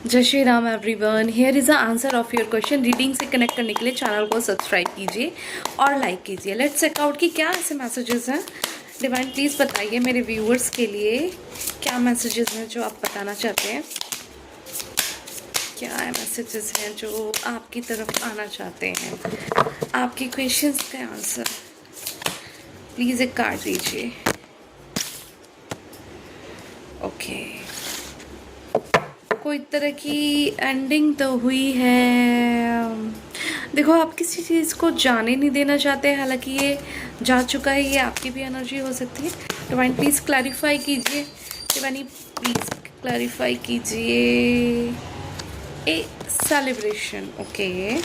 जय Shri Ram everyone. Here is the answer of your question. Reading से connect करने के लिए चैनल को सब्सक्राइब कीजिए और लाइक कीजिए। लेट्स चेक आउट कि क्या ऐसे मैसेजेस हैं। डिवाइन प्लीज़ बताइए मेरे व्यूअर्स के लिए क्या मैसेजेस हैं जो आप बताना चाहते हैं। क्या मैसेजेस हैं जो आपकी तरफ आना चाहते हैं। आपके क्वेश्चंस का आंसर प्लीज़ एक कार्ड दीजिए। ओके, कोई तरह की एंडिंग तो हुई है। देखो, आप किसी चीज़ को जाने नहीं देना चाहते हैं, हालांकि ये जा चुका है। ये आपकी भी एनर्जी हो सकती है। डिवाइन प्लीज़ क्लैरिफाई कीजिए। डिवाइन प्लीज़ क्लैरिफाई कीजिए। ए सेलिब्रेशन, ओके।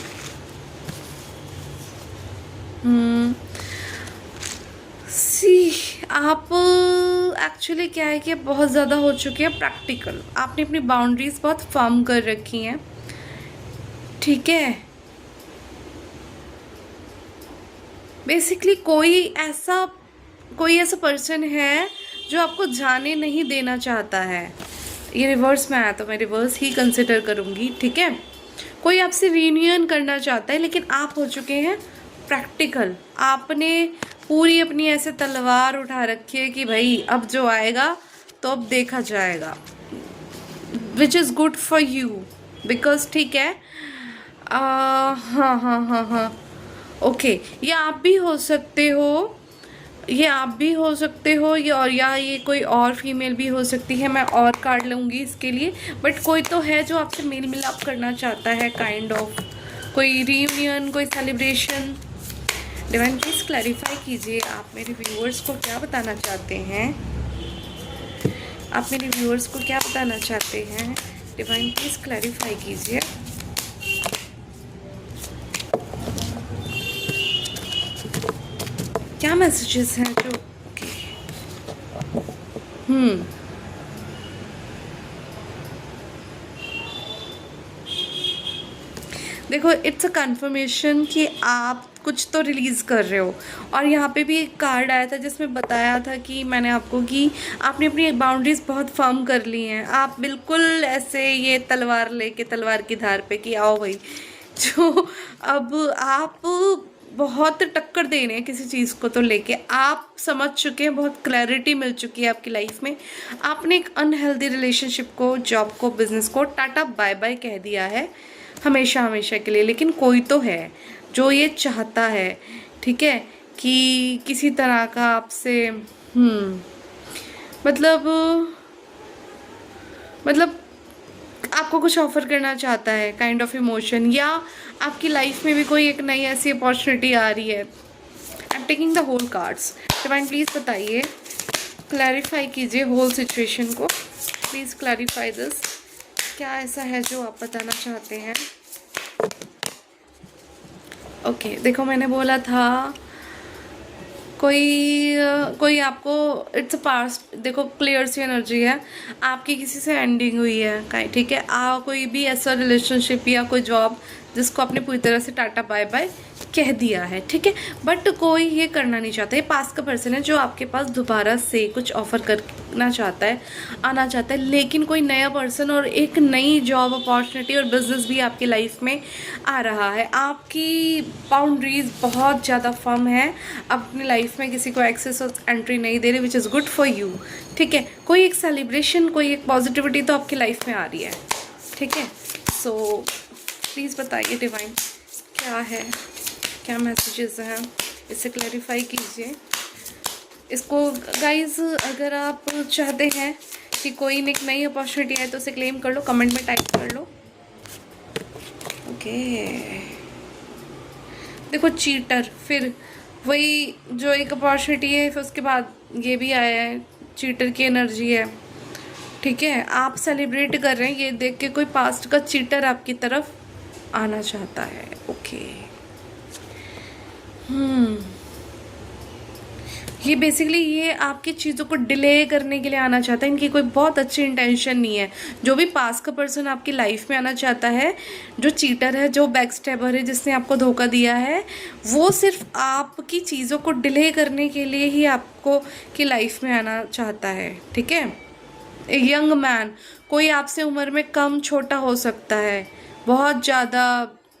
सी, आप एक्चुअली क्या है कि बहुत ज़्यादा हो चुके हैं प्रैक्टिकल। आपने अपनी बाउंड्रीज बहुत फर्म कर रखी हैं, ठीक है। बेसिकली कोई ऐसा पर्सन है जो आपको जाने नहीं देना चाहता है। ये रिवर्स में आया तो मैं रिवर्स ही कंसिडर करूँगी, ठीक है। कोई आपसे रीयूनियन करना चाहता है, लेकिन आप हो चुके हैं प्रैक्टिकल। आपने पूरी अपनी ऐसे तलवार उठा रखी है कि भाई अब जो आएगा तो अब देखा जाएगा, which is good for you because, ठीक है। हाँ, ओके। ये आप भी हो सकते हो, या ये कोई और फीमेल भी हो सकती है। मैं और कार्ड लूँगी इसके लिए, बट कोई तो है जो आपसे मेल मिलाप करना चाहता है, काइंड ऑफ कोई रीयूनियन, कोई सेलिब्रेशन। डिवाइन प्लीज क्लैरिफाई कीजिए, आप मेरे व्यूअर्स को क्या बताना चाहते हैं। आप मेरे व्यूअर्स को क्या बताना चाहते हैं। डिवाइन प्लीज क्लैरिफाई कीजिए। क्या मैसेजेस हैं जो ओके देखो, इट्स अ कंफर्मेशन कि आप कुछ तो रिलीज़ कर रहे हो। और यहाँ पे भी एक कार्ड आया था जिसमें बताया था कि मैंने आपको कि आपने अपनी बाउंड्रीज बहुत फर्म कर ली हैं। आप बिल्कुल ऐसे ये तलवार लेके तलवार की धार पे कि आओ भाई, जो अब आप बहुत टक्कर दे रहे हैं किसी चीज़ को तो लेके। आप समझ चुके हैं, बहुत क्लैरिटी मिल चुकी है आपकी लाइफ में। आपने एक अनहेल्दी रिलेशनशिप को, जॉब को, बिजनेस को टाटा बाय बाय कह दिया है हमेशा हमेशा के लिए। लेकिन कोई तो है जो ये चाहता है, ठीक है, कि किसी तरह का आपसे मतलब आपको कुछ ऑफर करना चाहता है, काइंड ऑफ इमोशन। या आपकी लाइफ में भी कोई एक नई ऐसी अपॉर्चुनिटी आ रही है। I am taking the whole cards. Divine please बताइए, क्लैरिफाई कीजिए होल सिचुएशन को। Please clarify this. क्या ऐसा है जो आप बताना चाहते हैं। ओके, देखो मैंने बोला था कोई आपको, इट्स अ पास्ट। देखो क्लियर सी एनर्जी है, आपकी किसी से एंडिंग हुई है कहीं, ठीक है। कोई भी ऐसा रिलेशनशिप या कोई जॉब जिसको आपने पूरी तरह से टाटा बाय बाय कह दिया है, ठीक है। बट कोई ये करना नहीं चाहता। ये पास्ट का पर्सन है जो आपके पास दोबारा से कुछ ऑफर करना चाहता है, आना चाहता है। लेकिन कोई नया पर्सन और एक नई जॉब अपॉर्चुनिटी और बिजनेस भी आपकी लाइफ में आ रहा है। आपकी बाउंड्रीज बहुत ज़्यादा फर्म है, अपनी लाइफ में किसी को एक्सेस और एंट्री नहीं दे रहे, which is good for you, ठीक है। कोई एक सेलिब्रेशन, कोई एक पॉजिटिविटी तो आपकी लाइफ में आ रही है, ठीक है। सो प्लीज़ बताइए डिवाइन क्या है, क्या मैसेजेस हैं, इसे क्लैरिफाई कीजिए। इसको गाइज, अगर आप चाहते हैं कि कोई एक नई अपॉर्चुनिटी है तो उसे क्लेम कर लो, कमेंट में टाइप कर लो। ओके, देखो चीटर, फिर वही जो एक अपॉर्चुनिटी है, फिर उसके बाद ये भी आया है, चीटर की एनर्जी है, ठीक है। आप सेलिब्रेट कर रहे हैं ये देख के कोई पास्ट का चीटर आपकी तरफ आना चाहता है। ओके, ये बेसिकली ये आपकी चीज़ों को डिले करने के लिए आना चाहता है। इनकी कोई बहुत अच्छी इंटेंशन नहीं है। जो भी पास का पर्सन आपकी लाइफ में आना चाहता है, जो चीटर है, जो बैक स्टैबर है, जिसने आपको धोखा दिया है, वो सिर्फ आपकी चीज़ों को डिले करने के लिए ही आपको की लाइफ में आना चाहता है, ठीक है। ए यंग मैन, कोई आपसे उम्र में कम छोटा हो सकता है, बहुत ज़्यादा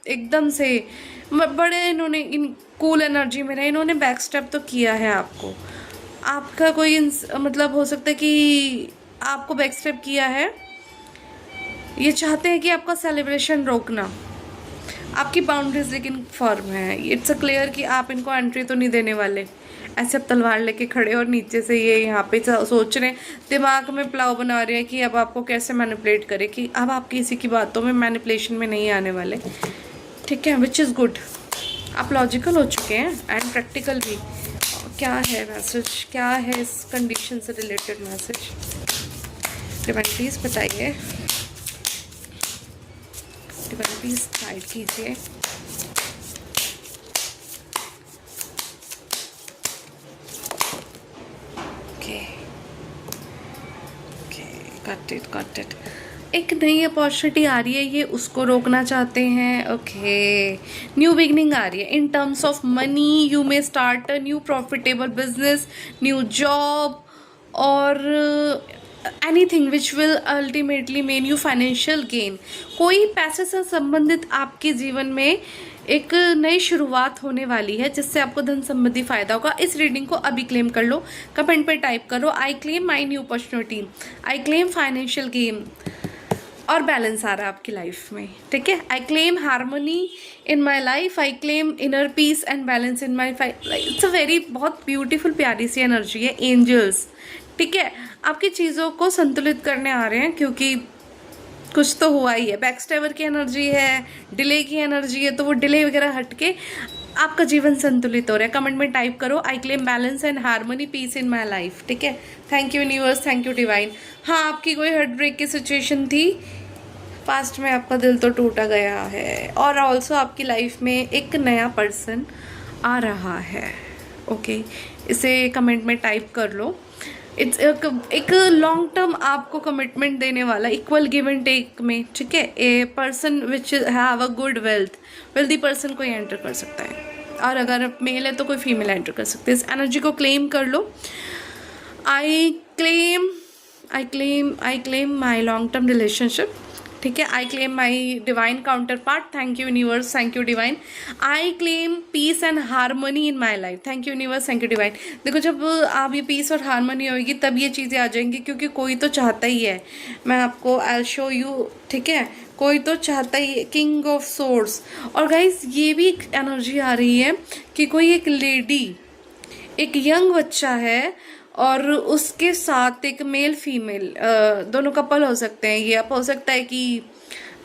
एकदम से बड़े, इन्होंने इन कूल एनर्जी में रहे, इन्होंने बैक स्टेप तो किया है आपको। आपका कोई मतलब हो सकता है कि आपको बैक स्टेप किया है, ये चाहते हैं कि आपका सेलिब्रेशन रोकना, आपकी बाउंड्रीज लेकिन फर्म है। इट्स अ क्लियर कि आप इनको एंट्री तो नहीं देने वाले। ऐसे अब तलवार लेके खड़े और नीचे से ये यहाँ पे सोच रहे हैं, दिमाग में प्लाव बना रहे हैं कि अब आपको कैसे मैनिपुलेट करें, कि अब आप किसी की बातों में मैनिपुलेशन में नहीं आने वाले, ठीक है, विच इज़ गुड। आप लॉजिकल हो चुके हैं एंड प्रैक्टिकल भी। क्या है मैसेज, क्या है इस कंडीशन से रिलेटेड मैसेज, डिवाइन प्लीज़ बताइए, डिवाइन प्लीज़ गाइड कीजिए। Got it. एक नई अपॉर्चुनिटी आ रही है, ये उसको रोकना चाहते हैं। ओके, न्यू बिगनिंग आ रही है in terms of money. You may start a new profitable business, new job, और anything which will ultimately mean you financial gain. कोई पैसे से संबंधित आपके जीवन में एक नई शुरुआत होने वाली है जिससे आपको धन संबंधी फायदा होगा। इस रीडिंग को अभी क्लेम कर लो, कमेंट पे टाइप करो, I claim my new opportunity, I claim financial gain, और बैलेंस आ रहा है आपकी लाइफ में, ठीक है। I claim harmony in my life, I claim inner peace and balance in my life. It's a very बहुत ब्यूटीफुल प्यारी सी एनर्जी है, एंजल्स, ठीक है। आपकी चीज़ों को संतुलित करने आ रहे हैं क्योंकि कुछ तो हुआ ही है। बैकस्टेबर की एनर्जी है, डिले की एनर्जी है, तो वो डिले वगैरह हट के आपका जीवन संतुलित हो रहा है। कमेंट में टाइप करो, I claim balance and harmony peace in my life, ठीक है। Thank you universe, thank you divine. हाँ, आपकी कोई हार्ट ब्रेक की सिचुएशन थी पास्ट में, आपका दिल तो टूटा गया है, और ऑल्सो आपकी लाइफ में एक नया पर्सन आ रहा है। ओके, इसे कमेंट में टाइप कर लो। इट्स एक लॉन्ग टर्म आपको कमिटमेंट देने वाला, इक्वल गिव एंड टेक में, ठीक है। A person which have a good wealthy person कोई एंटर कर सकता है, और अगर मेल है तो कोई फीमेल एंटर कर सकते हैं। इस एनर्जी को क्लेम कर लो। I claim my long term relationship, ठीक है। I claim my divine counterpart, thank you universe, thank you divine. I claim peace and harmony in my life, thank you universe, thank you divine. देखो, जब आप ये piece और harmony होगी तब ये चीज़ें आ जाएंगी, क्योंकि कोई तो चाहता ही है, मैं आपको आई शो यू, ठीक है, कोई तो चाहता ही है, किंग ऑफ सोर्स। और गाइज ये भी एक एनर्जी आ रही है कि कोई एक लेडी, एक यंग बच्चा है और उसके साथ एक मेल फीमेल दोनों कपल हो सकते हैं। ये अब हो सकता है कि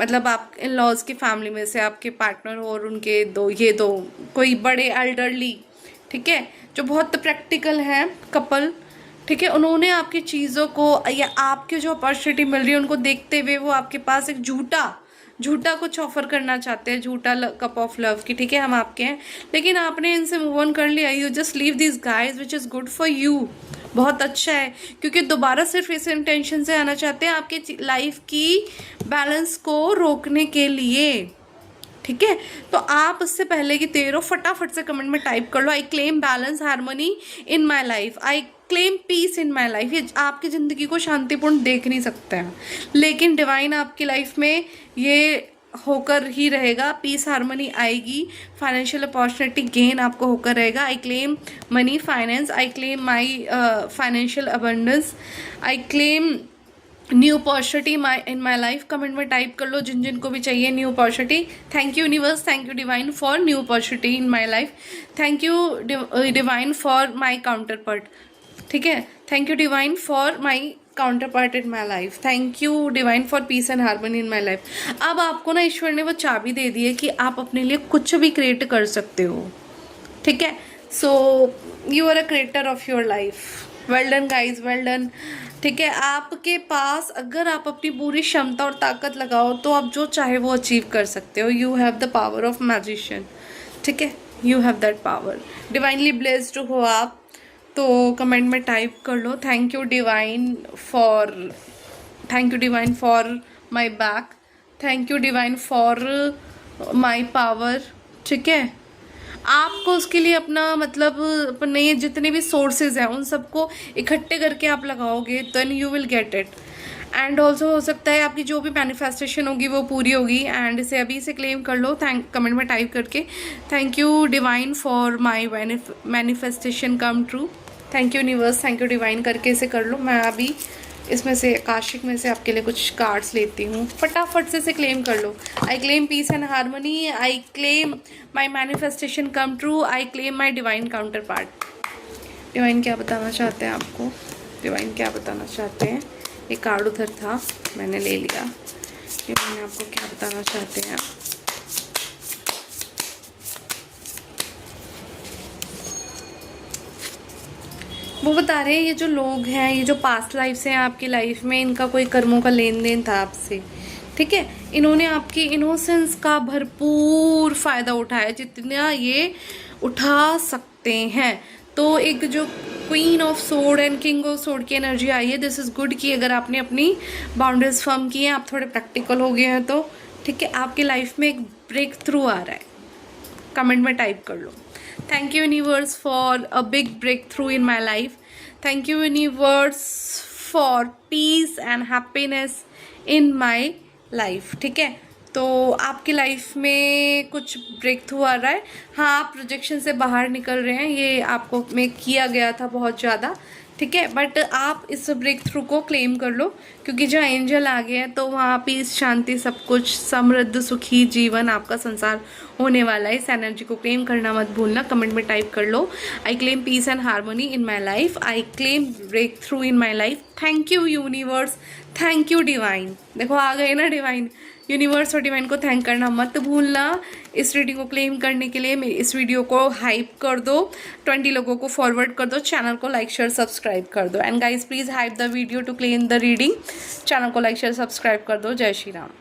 मतलब आप इन लॉज की फैमिली में से आपके पार्टनर हो और उनके दो कोई बड़े एल्डरली, ठीक है, जो बहुत प्रैक्टिकल हैं कपल, ठीक है। उन्होंने आपकी चीज़ों को या आपके जो अपॉर्चुनिटी मिल रही है उनको देखते हुए वो आपके पास एक झूठा कुछ ऑफर करना चाहते हैं, झूठा कप ऑफ लव की, ठीक है, हम आपके हैं, लेकिन आपने इनसे मूव ऑन कर लिया। You just leave this guys which is good for you, बहुत अच्छा है, क्योंकि दोबारा सिर्फ इस इंटेंशन से आना चाहते हैं आपके लाइफ की बैलेंस को रोकने के लिए, ठीक है। तो आप उससे पहले कि देर हो, फटाफट से कमेंट में टाइप कर लो, I claim balance harmony in my life, I claim peace in my life. ये आपकी ज़िंदगी को शांतिपूर्ण देख नहीं सकते हैं, लेकिन डिवाइन आपकी लाइफ में ये होकर ही रहेगा, पीस हार्मनी आएगी, फाइनेंशियल अपॉर्चुनिटी गेन आपको होकर रहेगा। I claim money finance, I claim my financial abundance, I claim new opportunity in my life. Comment में टाइप कर लो जिन को भी चाहिए new opportunity. Thank you universe, thank you divine for new opportunity in my life, thank you divine for my counter part, ठीक है, thank you divine for my counter part in my life, thank you divine for peace and harmony in my life. अब आपको ना ईश्वर ने वो चाबी दे दी है कि आप अपने लिए कुछ भी क्रिएट कर सकते हो, ठीक है। So you are a creator of your life. Well done guys, well done, ठीक है। आपके पास अगर आप अपनी पूरी क्षमता और ताकत लगाओ तो आप जो चाहे वो अचीव कर सकते हो। You have the power of magician, ठीक है, you have that power. Divinely blessed हो आप, तो कमेंट में टाइप कर लो, thank you divine for my back, thank you divine for my power, ठीक है। आपको उसके लिए अपना मतलब अपने जितने भी सोर्सेज हैं उन सबको इकट्ठे करके आप लगाओगे, then you will get it. And also हो सकता है आपकी जो भी मैनिफेस्टेशन होगी वो पूरी होगी। एंड इसे अभी से क्लेम कर लो, कमेंट में टाइप करके thank you divine for my manifestation come true, thank you universe, thank you divine करके इसे कर लो। मैं अभी इसमें से आकाशिक में से आपके लिए कुछ कार्ड्स लेती हूँ, फटाफट से इसे क्लेम कर लो। I claim peace and harmony, I claim my manifestation come true, I claim my divine counterpart. Divine क्या बताना चाहते हैं आपको, डिवाइन क्या बताना चाहते हैं? एक कार्ड उधर था, मैंने ले लिया। डिवाइन आपको क्या बताना चाहते हैं? वो बता रहे हैं ये जो लोग हैं, ये जो पास्ट लाइफ से हैं आपकी लाइफ में, इनका कोई कर्मों का लेन देन था आपसे, ठीक है। इन्होंने आपकी इनोसेंस का भरपूर फ़ायदा उठाया जितना ये उठा सकते हैं। तो एक जो queen of sword and king of sword की एनर्जी आई है, दिस इज़ गुड कि अगर आपने अपनी बाउंड्रीज फर्म की हैं, आप थोड़े प्रैक्टिकल हो गए हैं तो ठीक है, आपकी लाइफ में एक ब्रेक थ्रू आ रहा है। कमेंट में टाइप कर लो thank you universe for a big breakthrough in my life, thank you universe for peace and happiness in my life, ठीक है। तो आपकी लाइफ में कुछ ब्रेक थ्रू आ रहा है। हाँ, आप प्रोजेक्शन से बाहर निकल रहे हैं, ये आपको में किया गया था बहुत ज़्यादा, ठीक है। बट आप इस ब्रेक थ्रू को क्लेम कर लो, क्योंकि जहाँ एंजल आ गए हैं तो वहाँ पीस, शांति, सब कुछ, समृद्ध सुखी जीवन आपका संसार होने वाला है। इस एनर्जी को क्लेम करना मत भूलना। कमेंट में टाइप कर लो I claim peace and harmony in my life, I claim breakthrough in my life, thank you universe, thank you divine. देखो आ गए ना डिवाइन, यूनिवर्स और डिवाइन को थैंक करना मत भूलना। इस रीडिंग को क्लेम करने के लिए मेरी इस वीडियो को हाइप कर दो, 20 लोगों को फॉरवर्ड कर दो, चैनल को लाइक शेयर सब्सक्राइब कर दो। And guys please hype the video to claim the reading, channel को लाइक शेयर सब्सक्राइब कर दो। जय श्री राम।